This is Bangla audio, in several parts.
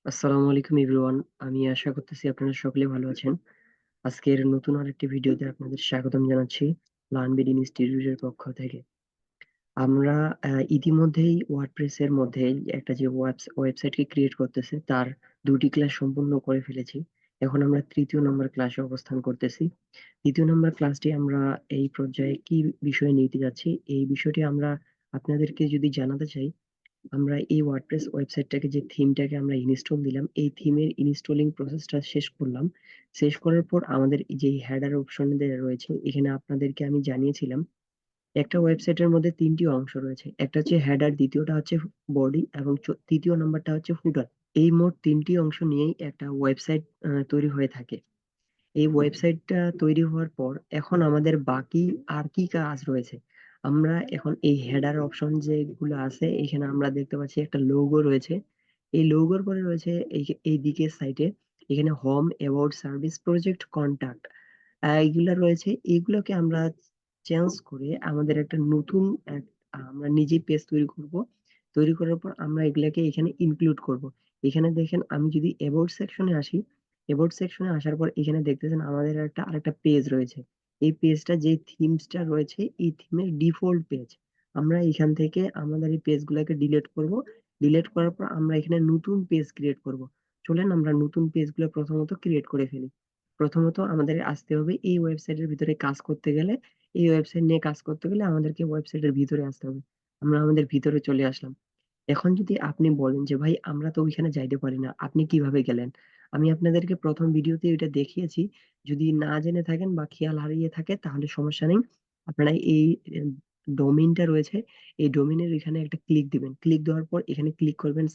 আসসালামু আলাইকুম এভরিওয়ান। আমি আশা করতেছি আপনারা সকলে ভালো আছেন। আজকের নতুন আরেকটি ভিডিওতে আপনাদের স্বাগতম জানাচ্ছি লার্নবিড ইনস্টিটিউটের পক্ষ থেকে। আমরা ইতিমধ্যেই ওয়ার্ডপ্রেস এর মধ্যে একটা যে ওয়েবসাইটকে ক্রিয়েট করতেছে তার ২টি ক্লাস সম্পূর্ণ করে ফেলেছি। এখন আমরা ৩য় নম্বর ক্লাসে অবস্থান করতেছি। ৩য় নম্বর ক্লাসটি আমরা এই পর্যায়ে কি বিষয়ে নিতে যাচ্ছি, এই বিষয়টি আমরা আপনাদেরকে যদি জানাতে চাই, আমরা এই ওয়ার্ডপ্রেস ওয়েবসাইটটাকে যে থিমটাকে আমরা ইনস্টল দিলাম, এই থিমের ইনস্টলিং প্রসেসটা শেষ করলাম। শেষ করার পর আমাদের যে হেডার অপশন রয়েছে, এখানে আপনাদেরকে আমি জানিয়েছিলাম একটা ওয়েবসাইটের মধ্যে ৩টি অংশ রয়েছে। একটা হচ্ছে হেডার, দ্বিতীয়টা হচ্ছে বডি এবং তৃতীয় নাম্বারটা হচ্ছে ফুটার। এই মোট ৩টি অংশ নিয়েই একটা ওয়েবসাইট তৈরি হয়ে থাকে। এই ওয়েবসাইটটা তৈরি হওয়ার পর এখন আমাদের বাকি আর কি কাজ রয়েছে? আমরা এখন এই হেডার অপশন যেগুলো আছে, এখানে আমরা দেখতে পাচ্ছি একটা লোগো রয়েছে। এই লোগোর পরে রয়েছে এই দিকের সাইডে এখানে home, about, service, project, contact এইগুলা রয়েছে। এগুলোকে আমরা চেঞ্জ করে আমাদের একটা নতুন আমরা নিজেই পেজ তৈরি করব। তৈরি করার পর আমরা এগুলাকে এখানে ইনক্লুড করব। এখানে দেখেন, আমি যদি অ্যাবাউট সেকশনে আসি, অ্যাবাউট সেকশনে আসার পর এখানে দেখতেছেন আমাদের আরেকটা পেজ রয়েছে। এই পেজটা যে থিমসটা রয়েছে, এই থিমের ডিফল্ট পেজ। আমরা এখান থেকে আমাদের এই পেজগুলোকে ডিলিট করব। ডিলিট করার পর আমরা এখানে নতুন পেজ ক্রিয়েট করব। চলেন আমরা নতুন পেজগুলো প্রথমত ক্রিয়েট করে ফেলি। প্রথমত আমাদের আসতে হবে এই ওয়েবসাইটের ভিতরে কাজ করতে গেলে, এই ওয়েবসাইট নিয়ে কাজ করতে গেলে আমাদেরকে ওয়েবসাইটের ভিতরে আসতে হবে। আমরা আমাদের ভিতরে চলে আসলাম। এখন যদি আপনি বলেন যে ভাই আমরা তো ওইখানে যাইতে পারি না, আপনি কিভাবে গেলেন? আমি আপনাদেরকে প্রথম ভিডিওতে এটা দেখিয়েছি। যদি না জেনে থাকেন বা খেয়াল হারিয়ে থাকে তাহলে সমস্যা নেই। আপনারা এই ডোমেইনটা রয়েছে, এই ডোমেইনের এখানে একটা ক্লিক দিবেন। ক্লিক দেওয়ার পর এখানে ক্লিক করবেন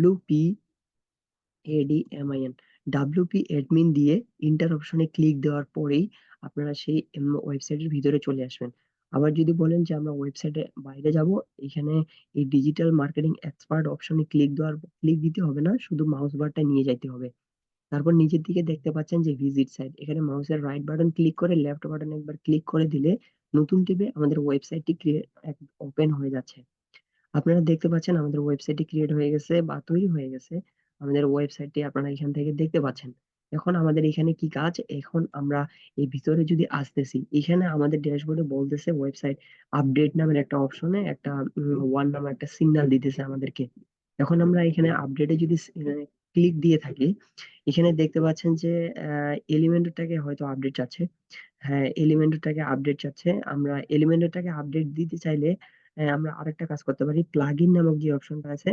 /WP WP অ্যাডমিন দিয়ে ইন্টার অপশনে ক্লিক দেওয়ার পরেই আপনারা সেই ওয়েবসাইটের ভিতরে চলে আসবেন। আবার যদি বলেন যে আমরা ওয়েবসাইটে বাইরে যাব, এখানে এই ডিজিটাল মার্কেটিং এক্সপার্ট অপশনে ক্লিক দিতে হবে না, শুধু মাউস বারটা নিয়ে যাইতে হবে। তারপর নিচের দিকে দেখতে পাচ্ছেন যে ভিজিট সাইট, এখানে মাউসের রাইট বাটন ক্লিক করে লেফট বাটন একবার ক্লিক করে দিলে নতুন ট্যাবে আমাদের ওয়েবসাইটটি ওপেন হয়ে যাচ্ছে। আপনারা দেখতে পাচ্ছেন আমাদের ওয়েবসাইটটি ক্রিয়েট হয়ে গেছে বা তৈরি হয়ে গেছে। আমাদের ওয়েবসাইটটি আপনারা এখান থেকে দেখতে পাচ্ছেন। এখন আমাদের এখানে কি কাজ? এখন আমরা এই ভিতরে যদি আসতেছি, এখানে আমাদের ড্যাশবোর্ডে বলতেছে ওয়েবসাইট আপডেট নামের একটা অপশনে একটা ওয়ান নামের একটা সিগন্যাল দিতেছে আমাদেরকে। এখন আমরা এখানে আপডেটে যদি ক্লিক দিয়ে থাকি, এখানে দেখতে পাচ্ছেন যে এলিমেন্টরটাকে হয়তো আপডেট চাচ্ছে। হ্যাঁ, এলিমেন্টরটাকে আপডেট চাচ্ছে। আমরা এলিমেন্টরটাকে আপডেট দিতে চাইলে আমরা আরেকটা কাজ করতে পারি। প্লাগইন নামক যে অপশনটা আছে,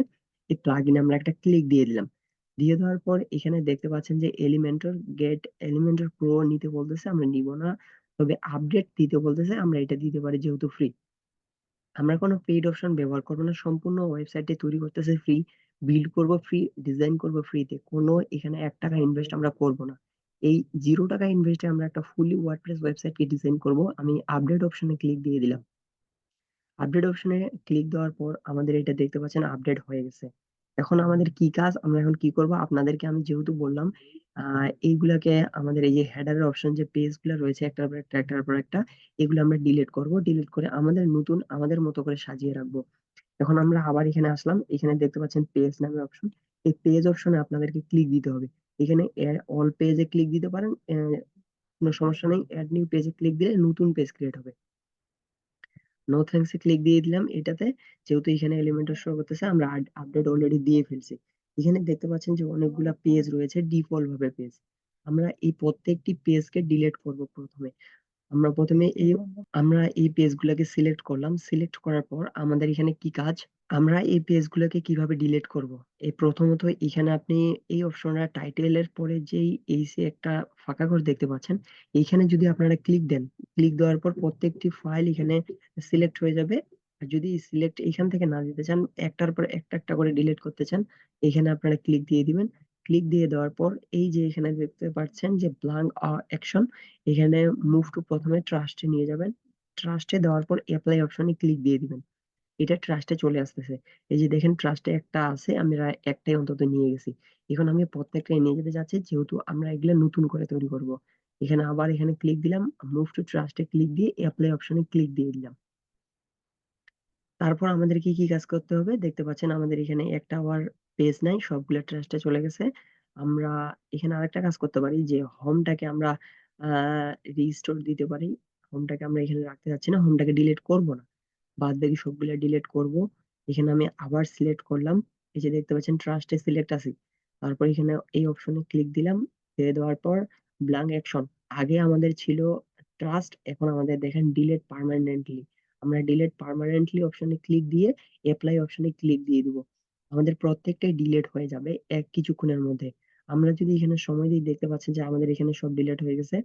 এই প্লাগইনে আমরা একটা ক্লিক দিয়ে দিলাম। দিয়ে দেওয়ার পর এখানে দেখতে পাচ্ছেন যে এলিমেন্টর প্রো নিতে বলতেছে, আমরা নিব না। তবে আপডেট দিতে বলতেছে, আমরা এটা দিতে পারি যেহেতু ফ্রি। আমরা কোনো পেইড অপশন ব্যবহার করবো না। সম্পূর্ণ ওয়েবসাইটটি তৈরি করতেছি ফ্রি, বিল্ড করব ফ্রি, ডিজাইন করব ফ্রিতে। কোনো এখানে ৳১ ইনভেস্ট আমরা করব না। এই ৳0 ইনভেস্টে আমরা একটা ফুললি ওয়ার্ডপ্রেস ওয়েবসাইটকে ডিজাইন করব। আমি আপডেট অপশনে ক্লিক দিয়ে দিলাম। আপডেট অপশনে ক্লিক দেওয়ার পর আমাদের এটা দেখতে পাচ্ছেন আপডেট হয়ে গেছে। এখন আমাদের কি কাজ? আমরা এখন কি করব? আপনাদেরকে আমি যেহেতু বললাম এইগুলাকে আমাদের এই যে হেডারের অপশন যে পেজ গুলা রয়েছে একটার পর একটা একটার পর একটা, এগুলো আমরা ডিলিট করব। ডিলিট করে আমাদের নতুন আমাদের মতো করে সাজিয়ে রাখবো। এখন আমরা আবার এখানে আসলাম। এখানে দেখতে পাচ্ছেন পেজ নামে অপশন। এই পেজ অপশনে আপনাদেরকে ক্লিক দিতে হবে। এখানে অল পেজে ক্লিক দিতে পারেন। কোনো সমস্যা নেই। এড নিউ পেজে ক্লিক দিলে নতুন পেজ ক্রিয়েট হবে। নো থ্যাঙ্কস এ ক্লিক দিয়ে দিলাম এটাতে। যেহেতু এখানে এলিমেন্টর শো করতেছে, আমরা আপডেট অলরেডি দিয়ে ফেলছি। এখানে দেখতে পাচ্ছেন যে অনেকগুলা পেজ রয়েছে ডিফল্ট ভাবে পেজ। আমরা এই প্রত্যেকটি পেজকে ডিলিট করব প্রথমে। আমরা প্রথমে আমরা এই পেজগুলোকে সিলেক্ট করলাম। সিলেক্ট করার পর আমাদের এখানে কি কাজ? আমরা এই পেজগুলোকে কিভাবে ডিলিট করব? এই প্রথমত এখানে আপনি এই অপশনটা টাইটেলের পরে যেই এই যে একটা ফাঁকা ঘর দেখতে পাচ্ছেন, এইখানে যদি আপনারা ক্লিক দেন, ক্লিক দেওয়ার পর প্রত্যেকটি ফাইল এখানে সিলেক্ট হয়ে যাবে। আর যদি সিলেক্ট এখান থেকে না দিতে চান, একটার পর একটা করে ডিলিট করতে চান, এখানে আপনারা ক্লিক দিয়ে দিবেন। ক্লিক দিয়ে দেওয়ার পর এই যে এখানে দেখতে পাচ্ছেন যে ব্লাঙ্ক অ্যাকশন, এখানে মুভ টু প্রথমে ট্রাস্টে নিয়ে যাবেন। ট্রাস্টে দেওয়ার পর এপ্লাই অপশনে ক্লিক দিয়ে দিবেন। এটা ট্রাস্টে চলে আসতেছে। এই যে দেখেন ট্রাস্টে একটা আছে, আমরা একটাই অন্তত নিয়ে গেছি। এখন আমি প্রত্যেকটাই নিয়ে যেতে চাচ্ছি, যেহেতু আমরা এগুলা নতুন করে তৈরি করব। এখানে আবার এখানে ক্লিক দিলাম, মুভ টু ট্রাস্টে ক্লিক দিয়ে এপ্লাই অপশনে ক্লিক দিয়ে দিলাম। তারপর আমাদেরকে কি কাজ করতে হবে? দেখতে পাচ্ছেন আমাদের এখানে একটা আবার পেজ নাই, সবগুলো ট্রাস্টে চলে গেছে। আমরা এখানে আরেকটা কাজ করতে পারি যে হোমটাকে আমরা রিস্টোর দিতে পারি। হোমটাকে আমরা এখানে রাখতে চাচ্ছি না, হোমটাকে ডিলিট করব না, বাদ বাকি সবগুলো ডিলিট করব। এখানে আমি আবার সিলেক্ট করলাম, এই যে দেখতে পাচ্ছেন ট্রাস্টে সিলেক্ট আছে। তারপর এখানে এই অপশনে ক্লিক দিলাম, দিয়ে দেওয়ার পর ব্ল্যাঙ্ক অ্যাকশন। আগে আমাদের ছিল ট্রাস্ট, এখন আমাদের দেখেন ডিলিট পার্মানেন্টলি। আমরা ডিলিট পার্মানেন্টলি অপশনে ক্লিক দিয়ে অ্যাপ্লাই অপশনে ক্লিক দিয়ে দিব। আমাদের প্রত্যেকটাই ডিলিট হয়ে যাবে কিছুক্ষণের মধ্যে। আমরা যদি এখানে সময় দিই দেখতে পাচ্ছেন যে আমাদের এখানে সব ডিলিট হয়ে গেছে।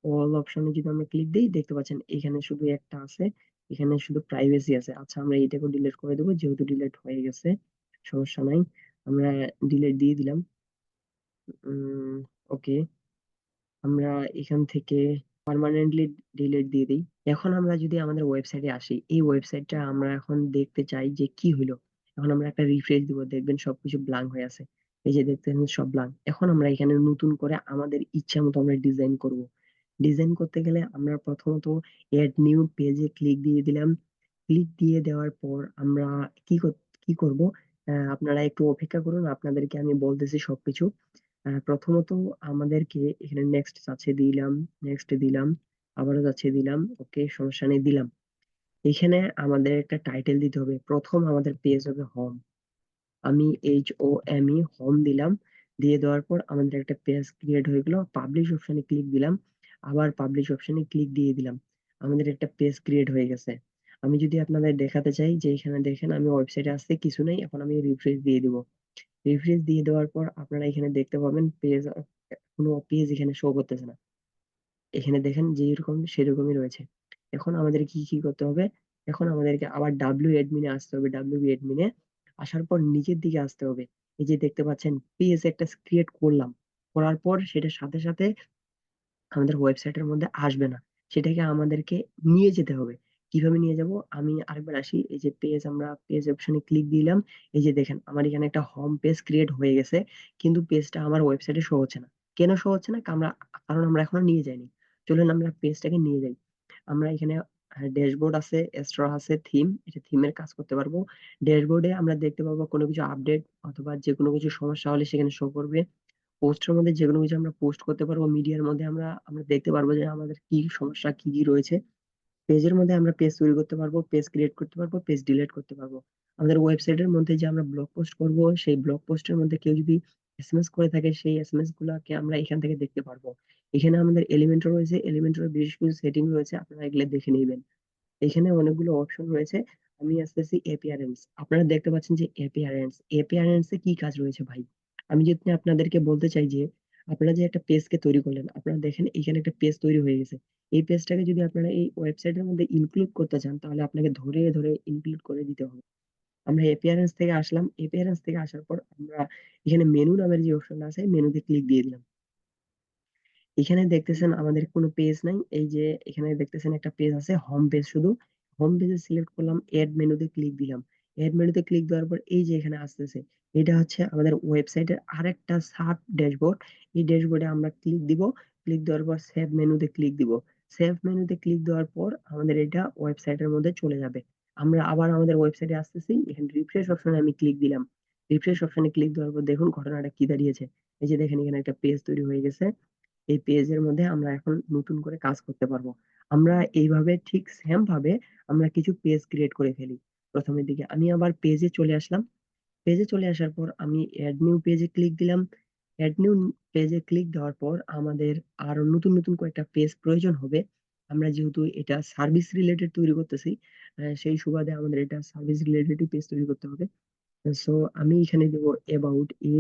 অল অপশনে যদি আমরা ক্লিক দিই দেখতে পাচ্ছেন এখানে শুধু একটা আছে, এখানে শুধু প্রাইভেসি আছে। আচ্ছা, আমরা এটাকে ডিলিট করে দেবো, যেহেতু ডিলিট হয়ে গেছে সমস্যা নাই। আমরা ডিলিট দিয়ে দিলাম। ওকে, আমরা এখান থেকে পার্মানেন্টলি ডিলিট দিয়ে দিই। এখন আমরা যদি আমাদের ওয়েবসাইটে আসি, এই ওয়েবসাইটটা আমরা এখন দেখতে চাই যে কি হলো। এখন আমরা একটা রিফ্রেশ দিব, দেখবেন সবকিছু ব্ল্যাঙ্ক হয়ে আছে। এই যে দেখতেছেন সব ব্ল্যাঙ্ক। এখন আমরা এখানে নতুন করে আমাদের ইচ্ছা মতো আমরা ডিজাইন করব। ডিজাইন করতে গেলে আমরা প্রথমত এড নিউ পেজে ক্লিক দিয়ে দিলাম। ক্লিক দিয়ে দেওয়ার পর আমরা কি করব, আপনারা একটু অপেক্ষা করুন, আপনাদেরকে আমি বলতেছি সবকিছু। প্রথমত আমাদেরকে এখানে নেক্সট যাচ্ছে দিলাম, নেক্সট দিলাম, আবারও যাচ্ছে দিলাম, ওকে সমস্যা নেই দিলাম। এখানে আমাদের একটা টাইটেল দিতে হবে। প্রথম আমাদের পেজ হবে হোম। আমি HOME হোম দিলাম। দিয়ে দেওয়ার পর আমাদের একটা পেজ ক্রিয়েট হয়ে গেল। পাবলিশ অপশনে ক্লিক দিলাম, আবার পাবলিশ অপশনে ক্লিক দিয়ে দিলাম। আমাদের একটা পেজ ক্রিয়েট হয়ে গেছে। আমি যদি আপনাদের দেখাতে চাই যে এখানে দেখেন আমি ওয়েবসাইটে আসতে কিছু নাই, এখন আমি রিফ্রেশ দিয়ে দিব। রিফ্রেশ দিয়ে দেওয়ার পর আপনারা এখানে দেখতে পাবেন পেজ, কোনো পেজ এখানে শো করতেছে না। এখানে দেখেন যেরকম সেরকমই রয়েছে। এখন আমাদের কি করতে হবে, এখন আমাদেরকে আবার ডাব্লিউ অ্যাডমিনে আসতে হবে। ডাব্লিউ অ্যাডমিনে আসার পর নিচের দিকে আসতে হবে। এই যে দেখতে পাচ্ছেন পেজ একটা ক্রিয়েট করলাম, করার পর সেটার সাথে সাথে আমাদের ওয়েবসাইটের মধ্যে আসবে না, সেটাকে আমাদেরকে নিয়ে যেতে হবে। কিভাবে নিয়ে যাব, আমি আরেকবার আসি। এই যে পেজ, আমরা পেজ অপশনে ক্লিক দিলাম। এই যে দেখেন আমার এখানে একটা হোম পেজ ক্রিয়েট হয়ে গেছে, কিন্তু পেজটা আমার ওয়েবসাইটে শো হচ্ছে না। কেন শো হচ্ছে না, কারণ আমরা এখনো নিয়ে যাইনি। চলুন আমরা পেজটাকে নিয়ে যাই। আমরা এখানে ড্যাশবোর্ড আছে, স্টোর আছে, থিম, এটা থিমের কাজ করতে পারবো। ড্যাশবোর্ডে আমরা দেখতে পাবো কোনো কিছু আপডেট অথবা যে কোনো কিছু সমস্যা হলে সেখানে শো করবে। পোস্টের মধ্যে যেকোনো কিছু আমরা পোস্ট করতে পারবো। মিডিয়ার মধ্যে আমরা আমরা দেখতে পারবো যে আমাদের কি সমস্যা, কি রয়েছে। পেজের মধ্যে আমরা পেজ তৈরি করতে পারবো, পেজ ক্রিয়েট করতে পারবো, পেজ ডিলিট করতে পারবো। আমাদের ওয়েবসাইটের মধ্যে যে আমরা ব্লগ পোস্ট করব, সেই ব্লগ পোস্টের মধ্যে কেউ যদি এসএমএস করে থাকে, সেই এসএমএস গুলাকে আমরা এখান থেকে দেখতে পারবো। এখানে আমাদের এলিমেন্টও রয়েছে, এলিমেন্টের বেশ কিছু সেটিং রয়েছে, আপনারা এগুলো দেখে নেবেন। এখানে অনেকগুলো অপশন রয়েছে। আমি আসতেছি অ্যাপিয়ারেন্স। আপনারা দেখতে পাচ্ছেন যে অ্যাপিয়ারেন্স, অ্যাপিয়ারেন্স এ কি কাজ রয়েছে ভাই। আমি যদি আপনাদেরকে বলতে চাই যে আপনারা যে একটা পেজকে তৈরি করলেন, আপনারা দেখেন এখানে একটা পেজ তৈরি হয়ে গেছে। এই পেজটাকে যদি আপনারা এই ওয়েবসাইটের মধ্যে ইনক্লুড করতে চান, তাহলে আপনাকে ধরে ধরে ইনক্লুড করে দিতে হবে। আমরা অ্যাপিয়ারেন্স থেকে আসলাম, অ্যাপিয়ারেন্স থেকে আসার পর আমরা এখানে মেনু নামের যে অপশনটা আছে, মেনুতে ক্লিক দিয়ে দিলাম। এখানে দেখতেছেন আমাদের কোনো পেজ নাই। এই যে এখানে দেখতেছেন একটা পেজ আছে, হোম পেজ শুধু। হোম পেজে সিলেক্ট করলাম, এড মেনুতে ক্লিক দিলাম। এড মেনুতে ক্লিক দেওয়ার পর এই যে এখানে আসতেছে, এটা হচ্ছে আমাদের ওয়েবসাইটের আরেকটা সাব ড্যাশবোর্ড। এই ড্যাশবোর্ডে আমরা ক্লিক দিব। ক্লিক দেওয়ার পর সেভ মেনুতে ক্লিক দিব। সেভ মেনুতে ক্লিক দেওয়ার পর আমাদের এটা ওয়েবসাইটের মধ্যে চলে যাবে। আমরা আবার আমাদের ওয়েবসাইটে আসতেছি, এখানে রিফ্রেশ অপশনে আমি ক্লিক দিলাম। রিফ্রেশ অপশনে ক্লিক দেওয়ার পর দেখুন ঘটনাটা কি দাঁড়িয়েছে। এই যে দেখেন এখানে একটা পেজ তৈরি হয়ে গেছে। এই পেজের মধ্যে আমরা এখন নতুন করে কাজ করতে পারবো। আমরা এইভাবে ঠিক সেম ভাবে আমরা কিছু পেজ ক্রিয়েট করে ফেলি। প্রথমের দিকে আমি আবার পেজে চলে আসলাম। পেজে চলে আসার পর আমি অ্যাড নিউ পেজে ক্লিক দিলাম। অ্যাড নিউ পেজে ক্লিক দেওয়ার পর আমাদের আরো নতুন নতুন কয়েকটা পেজ প্রয়োজন হবে। আমরা যেহেতু এটা সার্ভিস রিলেটেড তৈরি করতেছি, সেই সুবাদে আমাদের এটা সার্ভিস রিলেটেড পেজ তৈরি করতে হবে। সো আমি এখানে দেবো অ্যাবাউট এ।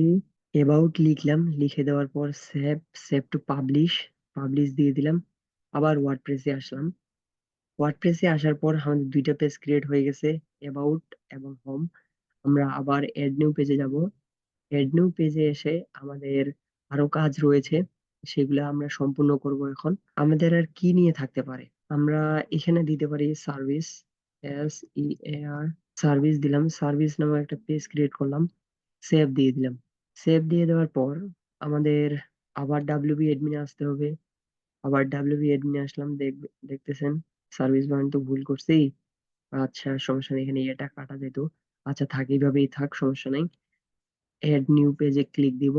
অ্যাবাউট লিখলাম, লিখে দেওয়ার পর save, save to publish, publish দিয়ে দিলাম। আবার ওয়ার্ডপ্রেসে আসলাম। ওয়ার্ডপ্রেসে আসার পর আমাদের দুইটা পেজ ক্রিয়েট হয়ে গেছে, অ্যাবাউট এবং হোম। আমরা আবার এড নিউ পেজে যাব। এড নিউ পেজে এসে আমাদের আরো কাজ রয়েছে, সেগুলো আমরা সম্পূর্ণ করব এখন। আমাদের আর কি নিয়ে থাকতে পারে, আমরা এখানে দিতে পারি সার্ভিস, SEAR, সার্ভিস দিলাম। সার্ভিস নামে একটা পেজ ক্রিয়েট করলাম, সেভ দিয়ে দিলাম। সেভ দিয়ে দেওয়ার পর আমাদের আবার ডাব্লিউপি অ্যাডমিনে আসতে হবে। আবার ডাব্লিউপি অ্যাডমিনে আসলাম, দেখতেছেন সার্ভিস পয়েন্ট তো ভুল করছি। আচ্ছা সমস্যা নেই, এখানে এটা কাটা যেত। আচ্ছা থাক, এইভাবেই থাক, সমস্যা নাই। অ্যাড নিউ পেজে ক্লিক দিব।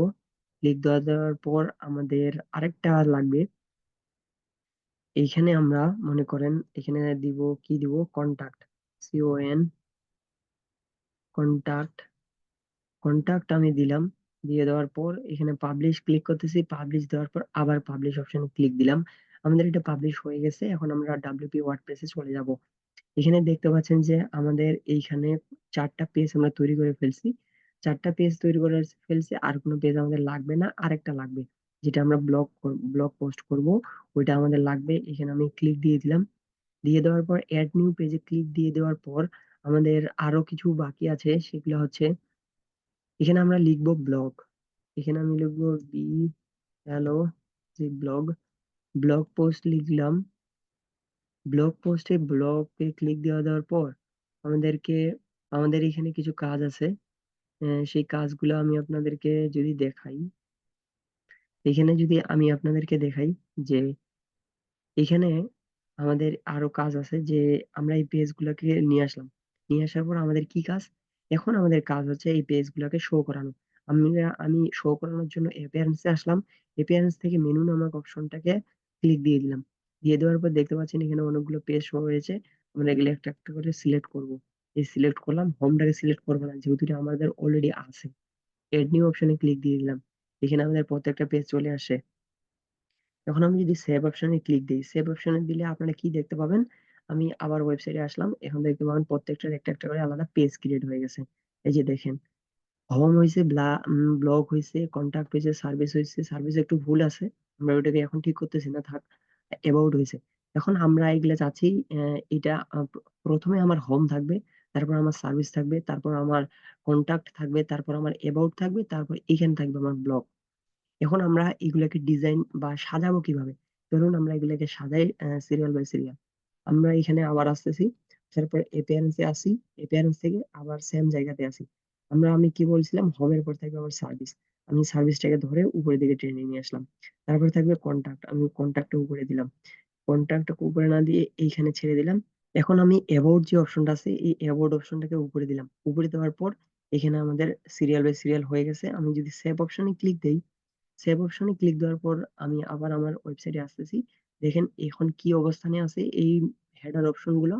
ক্লিক দেওয়ার পর আমাদের আরেকটা লাগবে। এইখানে আমরা মনে করেন এখানে দিব, কি দিব, কন্টাক্ট, CON কন্টাক্ট। কন্টাক্ট আমি দিলাম। দিয়ে দেওয়ার পর এখানে পাবলিশ ক্লিক করতেছি। পাবলিশ দেওয়ার পর আবার পাবলিশ অপশনে ক্লিক দিলাম। আমাদের এটা পাবলিশ হয়ে গেছে। এখন আমরা WP ওয়ার্ডপ্রেসে চলে যাব। এখানে দেখতে পাচ্ছেন যে আমাদের এইখানে 4টা পেজ আমরা তৈরি করে ফেলছি। 4টা পেজ তৈরি করে ফেলছি। আর কোনো পেজ আমাদের লাগবে না। আরেকটা লাগবে, যেটা আমরা ব্লগ পোস্ট করব, ওইটা আমাদের লাগবে। এখানে আমি ক্লিক দিয়ে দিলাম। দিয়ে দেওয়ার পর এড নিউ পেজে ক্লিক দিয়ে দেওয়ার পর আমাদের আরো কিছু বাকি আছে। সেগুলো হচ্ছে, এখানে আমরা লিখব ব্লগ। এখানে আমি লিখব বি হ্যালো জি ব্লগ। ব্লগ পোস্ট লিখলাম। ব্লগ পোস্টে ব্লগে ক্লিক দেওয়ার পর আমাদেরকে আমাদের এখানে কিছু কাজ আছে। সেই কাজগুলো আমি আপনাদেরকে যদি দেখাই, এখানে যদি আমি আপনাদেরকে দেখাই যে এখানে আমাদের আরো কাজ আছে, যে আমরা এই পেজ গুলাকে নিয়ে আসলাম। নিয়ে আসার পর আমাদের কি কাজ? এখন আমাদের কাজ হচ্ছে এই পেজ গুলাকে শো করানো। আমি শো করানোর জন্য অ্যাপিয়ারেন্স এ আসলাম। অ্যাপিয়ারেন্স থেকে মেনু নামক অপশনটাকে ক্লিক দিয়ে দিলাম। দিয়ে দেওয়ার পর দেখতে পাচ্ছেন এখানে অনেকগুলো পেজ শো হয়েছে। আমরা এগুলো একটা একটা করে সিলেক্ট করব। এই সিলেক্ট করলাম, হোমটাকে সিলেক্ট করবো না, যেহেতু এটা আমাদের অলরেডি আছে। এড নিউ অপশনে ক্লিক দিয়ে দিলাম। এখানে আমাদের প্রত্যেকটা পেজ চলে আসে। এখন আমি যদি সেভ অপশনে ক্লিক দিই, সেভ অপশনে দিলে আপনারা কি দেখতে পাবেন? আমি আবার ওয়েবসাইটে আসলাম। এখন দেখতে পাবেন প্রত্যেকটার একটা একটা করে আলাদা পেজ ক্রিয়েট হয়ে গেছে। এই যে দেখেন, হোম হইছে, ব্লগ হইছে, কন্টাক্ট হইছে, সার্ভিস হইছে। সার্ভিসে একটু ভুল আছে, আমরা ওটাকে এখন ঠিক করতেছি না, থাক। অ্যাবাউট হইছে। এখন আমরা এগুলা চাচ্ছি, এটা প্রথমে আমার হোম থাকবে, তারপর আমার সার্ভিস থাকবে, তারপর আমার কন্টাক্ট থাকবে, তারপর আমার অ্যাবাউট থাকবে, তারপর এখানে থাকবে আমার ব্লগ। এখন আমরা এগুলাকে ডিজাইন বা সাজাবো কিভাবে? ধরুন আমরা এগুলাকে সাজাই সিরিয়াল বাই সিরিয়াল। আমরা এখানে আবার আসতেছি, তারপর অ্যাপিয়ারেন্স এ আসি, অ্যাপিয়ারেন্স থেকে আবার সেম জায়গাতে আসি। আমি কি বলছিলাম, হোমের পর থাকবে আমার সার্ভিস। আমি সার্ভিসটাকে ধরে উপরের দিকে টেনে নিয়ে আসলাম। তারপরে থাকবে কন্টাক্ট, আমি কন্টাক্টটা উপরে দিলাম। কন্টাক্টটা উপরে না দিয়ে এইখানে ছেড়ে দিলাম। এখন আমি অ্যাবাউট যে অপশনটা আছে, এই অ্যাবাউট অপশনটাকে উপরে দিলাম। উপরে দেওয়ার পর এখানে আমাদের সিরিয়াল বাই সিরিয়াল হয়ে গেছে। আমি যদি সেভ অপশনে ক্লিক দেই, সেভ অপশনে ক্লিক দেওয়ার পর আমি আবার আমার ওয়েবসাইটে আসতেছি। দেখেন এখন কি অবস্থানে আছে এই হেডার অপশন গুলো,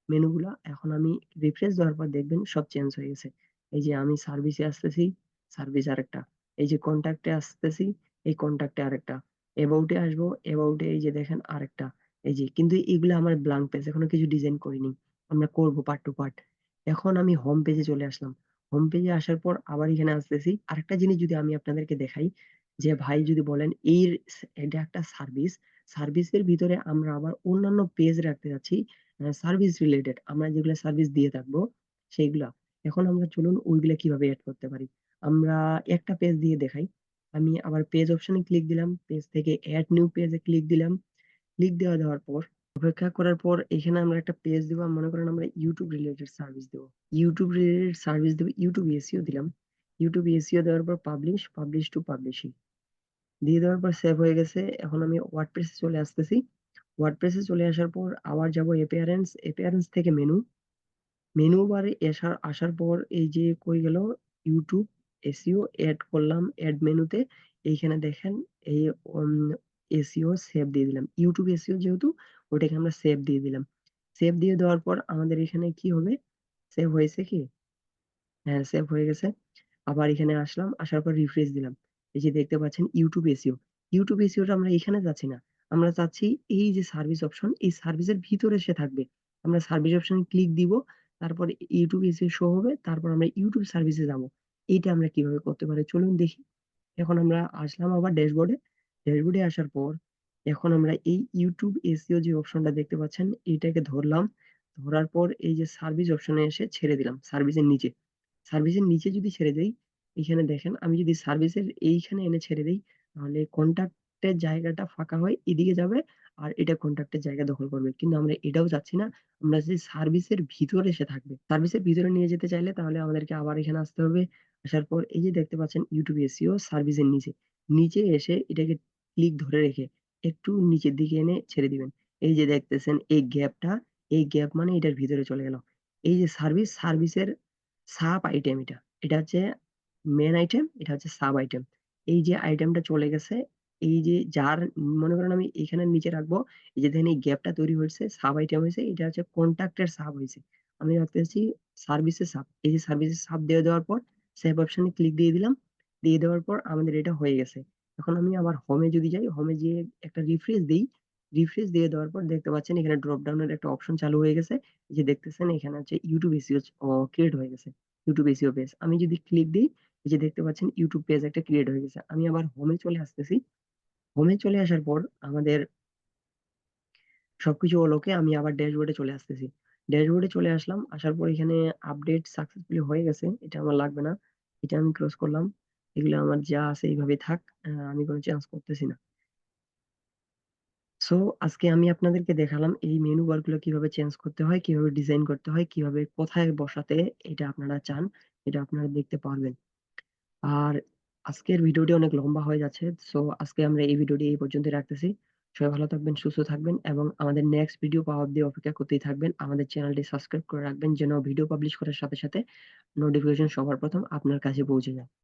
মেনু গুলা। এখন আমি রিফ্রেশ দেওয়ার পর দেখবেন সব চেঞ্জ হয়ে গেছে। এই যে আমি সার্ভিসে আসতেছি, সার্ভিস আরেকটা। এই যে কন্টাক্টে আসতেছি, এই কন্টাক্টে আরেকটা। অ্যাবাউটে আসবো, অ্যাবাউটে এই যে দেখেন আরেকটা। এই যে, কিন্তু এগুলো আমার ব্লাঙ্ক পেজ, এখনো কিছু ডিজাইন করিনি। আমরা করব পার্ট টু পার্ট। এখন আমি হোম পেজে চলে আসলাম। হোম পেজে আসার পর আবার এখানে আসতেছি। আরেকটা জিনিস যদি আমি আপনাদেরকে দেখাই, যে ভাই যদি বলেন এই এটা একটা সার্ভিস, সার্ভিসের ভিতরে আমরা আবার অন্যান্য পেজ রাখতে যাচ্ছি, সার্ভিস রিলেটেড আমরা যেগুলো সার্ভিস দিয়ে থাকবো সেইগুলা। এখন আমরা চলুন ওইগুলা কিভাবে এড করতে পারি। আমরা একটা পেজ দিয়ে দেখাই। আমি আবার পেজ অপশনে ক্লিক দিলাম, পেজ থেকে অ্যাড নিউ পেজে ক্লিক দিলাম। ক্লিক দেওয়ার পর অপেক্ষা করার পর এখানে আমরা একটা পেজ দিব। মনে করেন আমরা ইউটিউব রিলেটেড সার্ভিস দেবো। ইউটিউব রিলেটেড সার্ভিস দেবো, ইউটিউব এসইও দিলাম। ইউটিউব এসইও দেওয়ার পর পাবলিশ টু পাবলিশিং দিয়ে দেওয়ার পর সেভ হয়ে গেছে। এখন আমি ওয়ার্ডপ্রেসে চলে আসতেছি। ওয়ার্ডপ্রেসে চলে আসার পর আবার যাব অ্যাপিয়ারেন্স, অ্যাপিয়ারেন্স থেকে মেনু, মেনু বারে আসার পর এই যে কই গেল, ইউটিউব এসইও এড করলাম। এড মেনুতে এইখানে দেখেন এই এসইও সেভ দিয়ে দিলাম। ইউটিউব এসইও যেহেতু, ওটাকে আমরা সেভ দিয়ে দিলাম। সেভ দিয়ে দেওয়ার পর আমাদের এখানে কি হবে, সেভ হয়েছে কি? হ্যাঁ, সেভ হয়ে গেছে। আবার এখানে আসলাম, আসার পর রিফ্রেশ দিলাম। এই যে দেখতে পাচ্ছেন ইউটিউব এসইও। ইউটিউব এসইওটা আমরা এখানে যাচ্ছি না, আমরা চাচ্ছি এই যে সার্ভিস অপশন, এই সার্ভিসের ভিতরে সে থাকবে। আমরা সার্ভিস অপশনে ক্লিক দিব, তারপর ইউটিউব এসইও শো হবে, তারপর আমরা ইউটিউব সার্ভিসে যাব। এইটা আমরা কিভাবে করতে পারি চলুন দেখি। এখন আমরা আসলাম আবার ড্যাশবোর্ডে। ড্যাশবোর্ডে আসার পর এখন আমরা এই ইউটিউব এসইও যে অপশনটা দেখতে পাচ্ছেন, এইটাকে ধরলাম। ধরার পর এই যে সার্ভিস অপশনে এসে ছেড়ে দিলাম সার্ভিসের নিচে। সার্ভিসের নিচে যদি ছেড়ে দেই, এখানে দেখেন আমি যদি সার্ভিসের এইখানে এনে ছেড়ে দেই, তাহলে কন্টাক্টের জায়গাটা ফাঁকা হয়ে এদিকে যাবে, আর এটা কন্টাক্টের জায়গা দখল করবে। কিন্তু আমরা এটাও চাচ্ছি না, আমরা যে সার্ভিসের ভিতরে সে থাকবে। সার্ভিসের ভিতরে নিয়ে যেতে চাইলে তাহলে আমাদেরকে আবার এখানে আসতে হবে। আসার পর এই যে দেখতে পাচ্ছেন ইউটিউব এসইও সার্ভিসের নিচে, নিচে এসে এটাকে ক্লিক ধরে রেখে একটু নিচের দিকে এনে ছেড়ে দিবেন। এই যে দেখতেছেন এই গ্যাপটা, এই গ্যাপ মানে এটার ভিতরে চলে গেল। এই যে সার্ভিসের সাব আইটেম, এটা এটা হচ্ছে মেইন আইটেম, এটা হচ্ছে সাব আইটেম। এই যে আইটেমটা চলে গেছে, এই যে যার মনে করেন আমি এখানের নিচে রাখবো, এই যে দেখেন এই গ্যাপটা তৈরি হয়েছে, সাব আইটেম হয়েছে, এটা হচ্ছে কন্টাক্টের সাব হয়েছে। আমি রাখতেছি সার্ভিসের সাব। এই যে সার্ভিসের সাব দিয়ে দেওয়ার পর সেভ অপশনে ক্লিক দিয়ে দিলাম। দিয়ে দেওয়ার পর আমাদের এটা হয়ে গেছে। এখন আমি আবার হোমে যদি যাই, হোমে যেয়ে একটা রিফ্রেশ দেই, রিফ্রেশ দিয়ে দেওয়ার পর দেখতে পাচ্ছেন এখানে ড্রপ ডাউনের একটা অপশন চালু হয়ে গেছে। এই যে দেখতেছেন এখানে হচ্ছে ইউটিউব এসইও ক্রিয়েট হয়ে গেছে। YouTube SEO page. আমি যদি ক্লিক দিই, এই যে দেখতে পাচ্ছেন ইউটিউব পেজ একটা ক্রিয়েট হয়ে গেছে। আমি আবার হোমে চলে আসতেছি। হোমে চলে আসার পর আমাদের সবকিছু হল ওকে, আমি আবার ড্যাশবোর্ডে চলে আসতেছি। ড্যাশবোর্ডে চলে আসলাম। আসার পর এখানে আপডেট সাকসেসফুলি হয়ে গেছে। এটা আমার লাগবে না। এটা আমি ক্লোজ করলাম। এগুলো আমার যা আছে এইভাবে থাক। আমি কোনো চেঞ্জ করতেছি না। সো আজকে আমি আপনাদেরকে দেখালাম এই মেনু বার গুলো কিভাবে চেঞ্জ করতে হয়, কিভাবে ডিজাইন করতে হয়, কিভাবে কোথায় বসাতে এটা আপনারা চান, এটা আপনারা দেখতে পারবেন। আর আজকের ভিডিওটি অনেক লম্বা হয়ে যাচ্ছে। সো আজকে আমরা এই ভিডিওটি এই পর্যন্তই রাখতেছি। সবাই ভালো থাকবেন, সুস্থ থাকবেন এবং আমাদের নেক্সট ভিডিও পাওয়া অব্দি অপেক্ষা করতেই থাকবেন। আমাদের চ্যানেলটি সাবস্ক্রাইব করে রাখবেন যেন ভিডিও পাবলিশ করার সাথে সাথে নোটিফিকেশন সবার প্রথম আপনার কাছে পৌঁছে যায়।